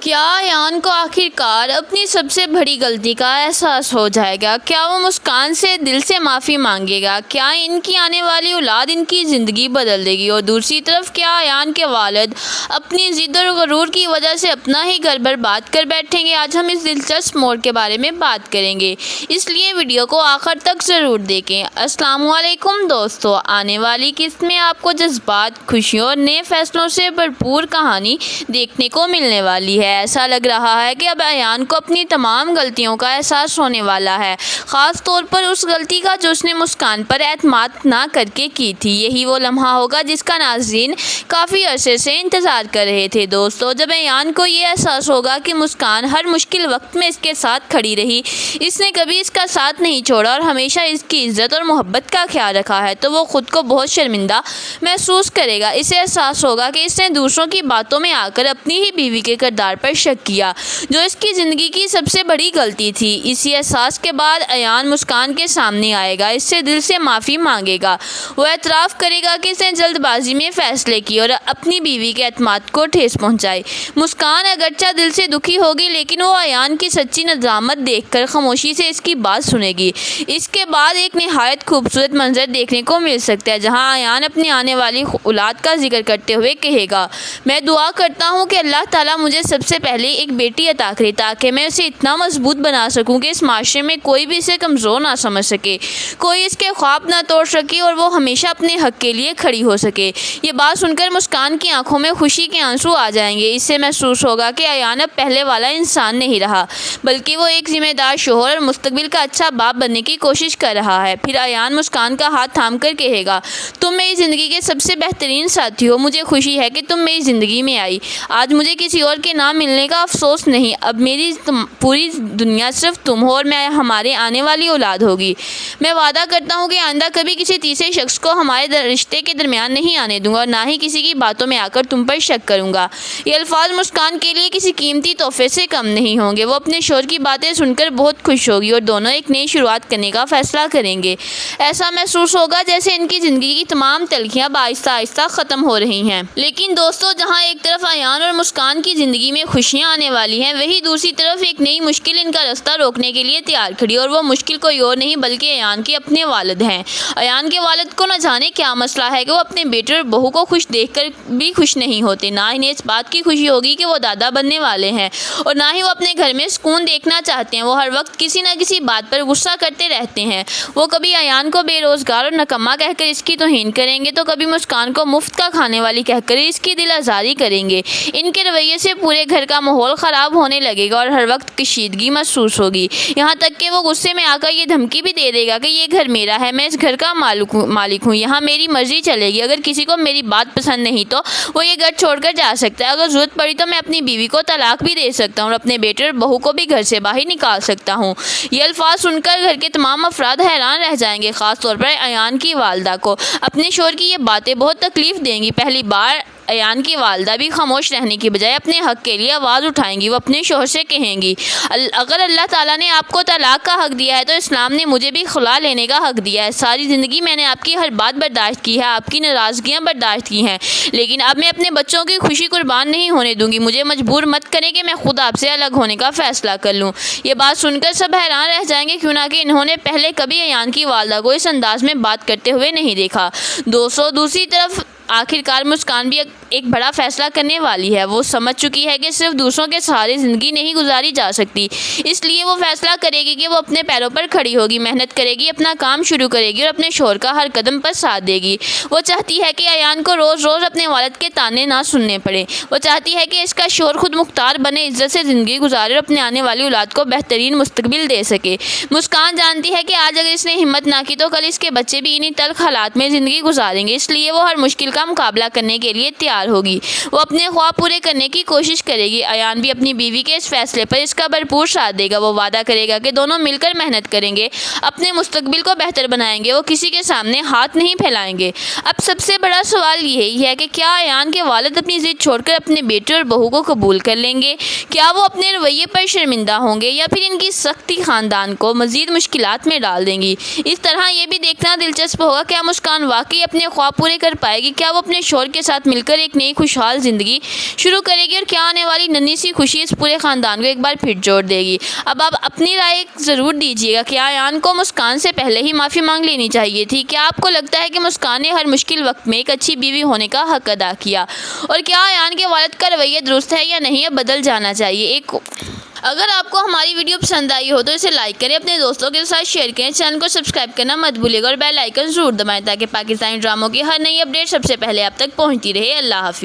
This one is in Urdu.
کیا ایان کو آخر کار اپنی سب سے بڑی غلطی کا احساس ہو جائے گا؟ کیا وہ مسکان سے دل سے معافی مانگے گا؟ کیا ان کی آنے والی اولاد ان کی زندگی بدل دے گی؟ اور دوسری طرف کیا ایان کے والد اپنی ضد اور غرور کی وجہ سے اپنا ہی گھر برباد کر بیٹھیں گے؟ آج ہم اس دلچسپ موڑ کے بارے میں بات کریں گے، اس لیے ویڈیو کو آخر تک ضرور دیکھیں۔ السلام علیکم دوستو، آنے والی قسط میں آپ کو جذبات، خوشیوں اور نئے فیصلوں سے بھرپور کہانی دیکھنے کو ملنے والی ہے۔ ایسا لگ رہا ہے کہ اب ایان کو اپنی تمام غلطیوں کا احساس ہونے والا ہے، خاص طور پر اس غلطی کا جو اس نے مسکان پر اعتماد نہ کر کے کی تھی۔ یہی وہ لمحہ ہوگا جس کا ناظرین کافی عرصے سے انتظار کر رہے تھے۔ دوستو، جب ایان کو یہ احساس ہوگا کہ مسکان ہر مشکل وقت میں اس کے ساتھ کھڑی رہی، اس نے کبھی اس کا ساتھ نہیں چھوڑا اور ہمیشہ اس کی عزت اور محبت کا خیال رکھا ہے، تو وہ خود کو بہت شرمندہ محسوس کرے گا۔ اسے احساس ہوگا کہ اس نے دوسروں کی باتوں میں آ کر اپنی ہی بیوی کے کردار پر شک کیا، جو اس کی زندگی کی سب سے بڑی غلطی تھی۔ اسی احساس کے بعد ایان مسکان کے سامنے آئے گا، اس سے دل سے معافی مانگے گا۔ وہ اعتراف کرے گا کہ اس نے جلد بازی میں فیصلے کیے اور اپنی بیوی کے اعتماد کو ٹھیس پہنچائی۔ مسکان اگرچہ دل سے دکھی ہوگی، لیکن وہ ایان کی سچی ندامت دیکھ کر خاموشی سے اس کی بات سنے گی۔ اس کے بعد ایک نہایت خوبصورت منظر دیکھنے کو مل سکتا ہے، جہاں ایان اپنی آنے والی اولاد کا ذکر کرتے ہوئے کہے گا، میں دعا کرتا ہوں کہ اللہ تعالیٰ مجھے سب سے پہلے ایک بیٹی عطا کرے تاکہ میں اسے اتنا مضبوط بنا سکوں کہ اس معاشرے میں کوئی بھی اسے کمزور نہ سمجھ سکے، کوئی اس کے خواب نہ توڑ سکے اور وہ ہمیشہ اپنے حق کے لیے کھڑی ہو سکے۔ یہ بات سن کر مسکان کی آنکھوں میں خوشی کے آنسو آ جائیں گے۔ اس سے محسوس ہوگا کہ ایان اب پہلے والا انسان نہیں رہا، بلکہ وہ ایک ذمہ دار شوہر اور مستقبل کا اچھا باپ بننے کی کوشش کر رہا ہے۔ پھر ایان مسکان کا ہاتھ تھام کر کہے گا، تم میری زندگی کے سب سے بہترین ساتھی ہو، مجھے خوشی ہے کہ تم میری زندگی میں آئی۔ آج مجھے کسی اور کے نہ ملنے کا افسوس نہیں، اب میری پوری دنیا صرف تم ہو اور میں ہمارے آنے والی اولاد ہوگی۔ میں وعدہ کرتا ہوں کہ آئندہ کبھی کسی تیسرے شخص کو ہمارے رشتے کے درمیان نہیں آنے دوں گا اور نہ ہی کسی کی باتوں میں آ کر تم پر شک کروں گا۔ یہ الفاظ مسکان کے لیے کسی قیمتی تحفے سے کم نہیں ہوں گے۔ وہ اپنے شوہر کی باتیں سن کر بہت خوش ہوگی اور دونوں ایک نئی شروعات کرنے کا فیصلہ کریں گے۔ ایسا محسوس ہوگا جیسے ان کی زندگی کی تمام تلخیاں آہستہ آہستہ ختم ہو رہی ہیں۔ لیکن دوستو، جہاں ایک طرف ایان اور مسکان کی زندگی میں خوشیاں آنے والی ہیں، وہی دوسری طرف ایک نئی مشکل ان کا راستہ روکنے کے لیے تیار کھڑی، اور وہ مشکل کوئی اور نہیں بلکہ ایان کے اپنے والد ہیں۔ ایان کے والد کو نہ جانے کیا مسئلہ ہے کہ وہ اپنے بیٹے اور بہو کو خوش دیکھ کر بھی خوش نہیں ہوتے، نہ انہیں اس بات کی خوشی ہوگی کہ وہ دادا بننے والے ہیں، اور نہ ہی وہ اپنے گھر میں سکون دیکھنا چاہتے ہیں۔ وہ ہر وقت کسی نہ کسی بات پر غصہ کرتے رہتے ہیں۔ وہ کبھی ایان کو بے روزگار اور نکما کہہ کر اس کی توہین کریں گے، تو کبھی مسکان کو مفت کا کھانے والی کہہ کر اس کی دل آزاری کریں گے۔ ان کے رویے سے پورے گھر کا ماحول خراب ہونے لگے گا اور ہر وقت کشیدگی محسوس ہوگی، یہاں تک کہ وہ غصے میں آ کر یہ دھمکی بھی دے گا کہ یہ گھر میرا ہے، میں اس گھر کا مالک ہوں، یہاں میری مرضی چلے گی، اگر کسی کو میری بات پسند نہیں تو وہ یہ گھر چھوڑ کر جا سکتا ہے، اگر ضرورت پڑی تو میں اپنی بیوی کو طلاق بھی دے سکتا ہوں اور اپنے بیٹے اور بہو کو بھی گھر سے باہر نکال سکتا ہوں۔ یہ الفاظ سن کر گھر کے تمام افراد حیران رہ جائیں گے، خاص طور پر ایان کی والدہ کو اپنے شوہر کی یہ باتیں بہت تکلیف دیں گی۔ پہلی بار ایان کی والدہ بھی خاموش رہنے کی بجائے اپنے حق کے لیے آواز اٹھائیں گی۔ وہ اپنے شوہر سے کہیں گی، اگر اللہ تعالیٰ نے آپ کو طلاق کا حق دیا ہے تو اسلام نے مجھے بھی خلا لینے کا حق دیا ہے۔ ساری زندگی میں نے آپ کی ہر بات برداشت کی ہے، آپ کی ناراضگیاں برداشت کی ہیں، لیکن اب میں اپنے بچوں کی خوشی قربان نہیں ہونے دوں گی۔ مجھے مجبور مت کریں کہ میں خود آپ سے الگ ہونے کا فیصلہ کر لوں۔ یہ بات سن کر سب حیران رہ جائیں گے، کیوں نہ کہ انہوں نے پہلے کبھی ایان کی والدہ کو اس انداز میں بات کرتے ہوئے نہیں دیکھا۔ دوسری طرف آخر کار مسکان بھی ایک بڑا فیصلہ کرنے والی ہے۔ وہ سمجھ چکی ہے کہ صرف دوسروں کے سہارے زندگی نہیں گزاری جا سکتی، اس لیے وہ فیصلہ کرے گی کہ وہ اپنے پیروں پر کھڑی ہوگی، محنت کرے گی، اپنا کام شروع کرے گی اور اپنے شوہر کا ہر قدم پر ساتھ دے گی۔ وہ چاہتی ہے کہ ایان کو روز روز اپنے والد کے تانے نہ سننے پڑے۔ وہ چاہتی ہے کہ اس کا شوہر خود مختار بنے، عزت سے زندگی گزارے اور اپنے آنے والی اولاد کو بہترین مستقبل دے سکے۔ مسکان جانتی ہے کہ آج اگر اس نے ہمت نہ کی تو کل اس کے بچے بھی انہی تلخ حالات میں زندگی گزاریں گے، اس لیے وہ ہر مشکل کا مقابلہ کرنے کے لیے تیار ہوگی۔ وہ اپنے خواب پورے کرنے کی کوشش کرے گی۔ ایان بھی اپنی بیوی کے اس فیصلے پر اس کا بھرپور ساتھ دے گا۔ وہ وعدہ کرے گا کہ دونوں مل کر محنت کریں گے، اپنے مستقبل کو بہتر بنائیں گے، وہ کسی کے سامنے ہاتھ نہیں پھیلائیں گے۔ اب سب سے بڑا سوال یہی ہے کہ کیا ایان کے والد اپنی ضد چھوڑ کر اپنے بیٹے اور بہو کو قبول کر لیں گے؟ کیا وہ اپنے رویے پر شرمندہ ہوں گے یا پھر ان کی سختی خاندان کو مزید مشکلات میں ڈال دیں گی؟ اس طرح یہ بھی دیکھنا دلچسپ ہوگا کیا مسکان واقعی اپنے خواب پورے کر پائے گی؟ کیا وہ اپنے شوہر کے ساتھ مل کر ایک ایک نئی خوشحال زندگی شروع کرے گی اور کیا آنے والی ننھی سی خوشی اس پورے خاندان کو ایک بار پھر جوڑ دے گی۔ اب آپ اپنی رائے ضرور دیجیے گا، کیا ایان کو مسکان سے پہلے ہی معافی مانگ لینی چاہیے تھی؟ کیا آپ کو لگتا ہے کہ مسکان نے ہر مشکل وقت میں ایک اچھی بیوی ہونے کا حق ادا کیا؟ اور کیا ایان کے والد کا رویہ درست ہے یا نہیں، اب بدل جانا چاہیے؟ اگر آپ کو ہماری ویڈیو پسند آئی ہو تو اسے لائک کریں، اپنے دوستوں کے ساتھ شیئر کریں، چینل کو سبسکرائب کرنا مت بھولیے گا اور بیل آئیکن ضرور دبائیں تاکہ پاکستانی ڈراموں کی ہر نئی اپڈیٹ سب سے پہلے آپ تک پہنچتی رہے۔ اللہ حافظ۔